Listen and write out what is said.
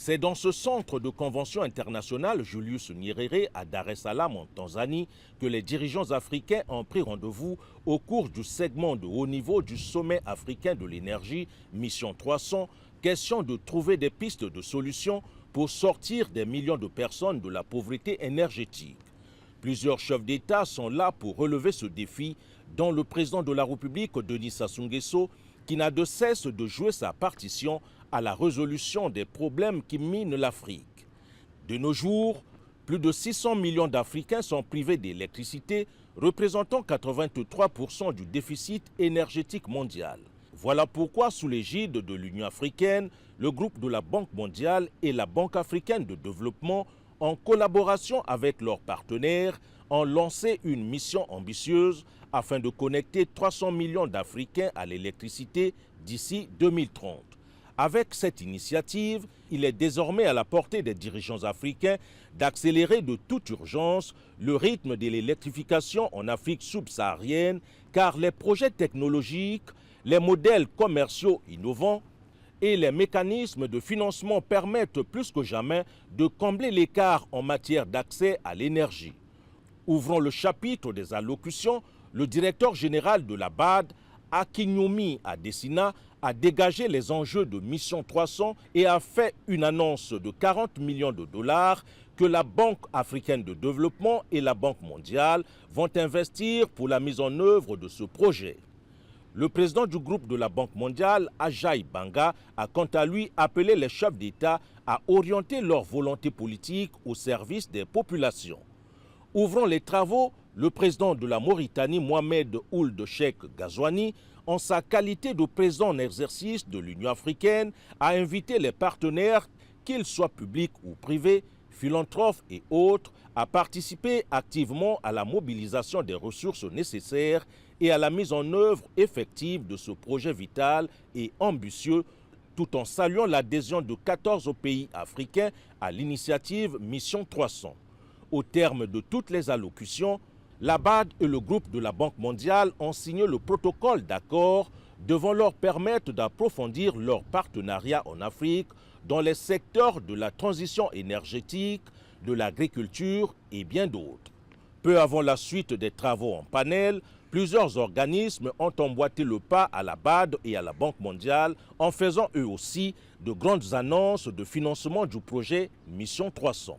C'est dans ce centre de convention internationale Julius Nyerere à Dar es Salaam en Tanzanie que les dirigeants africains ont pris rendez-vous au cours du segment de haut niveau du sommet africain de l'énergie Mission 300, question de trouver des pistes de solutions pour sortir des millions de personnes de la pauvreté énergétique. Plusieurs chefs d'État sont là pour relever ce défi, dont le président de la République, Denis Sassou Nguesso, qui n'a de cesse de jouer sa partition à la résolution des problèmes qui minent l'Afrique. De nos jours, plus de 600 millions d'Africains sont privés d'électricité, représentant 83% du déficit énergétique mondial. Voilà pourquoi, sous l'égide de l'Union africaine, le groupe de la Banque mondiale et la Banque africaine de développement, en collaboration avec leurs partenaires, ont lancé une mission ambitieuse afin de connecter 300 millions d'Africains à l'électricité d'ici 2030. Avec cette initiative, il est désormais à la portée des dirigeants africains d'accélérer de toute urgence le rythme de l'électrification en Afrique subsaharienne, car les projets technologiques, les modèles commerciaux innovants et les mécanismes de financement permettent plus que jamais de combler l'écart en matière d'accès à l'énergie. Ouvrant le chapitre des allocutions, le directeur général de la BAD, Akinyumi Adesina, a dégagé les enjeux de Mission 300 et a fait une annonce de 40 millions de dollars que la Banque africaine de développement et la Banque mondiale vont investir pour la mise en œuvre de ce projet. Le président du groupe de la Banque mondiale, Ajaï Banga, a quant à lui appelé les chefs d'État à orienter leur volonté politique au service des populations. Ouvrant les travaux, le président de la Mauritanie, Mohamed Ould Cheikh Ghazouani, en sa qualité de président en exercice de l'Union africaine, a invité les partenaires, qu'ils soient publics ou privés, philanthropes et autres, à participer activement à la mobilisation des ressources nécessaires et à la mise en œuvre effective de ce projet vital et ambitieux, tout en saluant l'adhésion de 14 pays africains à l'initiative Mission 300. Au terme de toutes les allocutions, la BAD et le groupe de la Banque mondiale ont signé le protocole d'accord devant leur permettre d'approfondir leur partenariat en Afrique dans les secteurs de la transition énergétique, de l'agriculture et bien d'autres. Peu avant la suite des travaux en panel, plusieurs organismes ont emboîté le pas à la BAD et à la Banque mondiale en faisant eux aussi de grandes annonces de financement du projet Mission 300.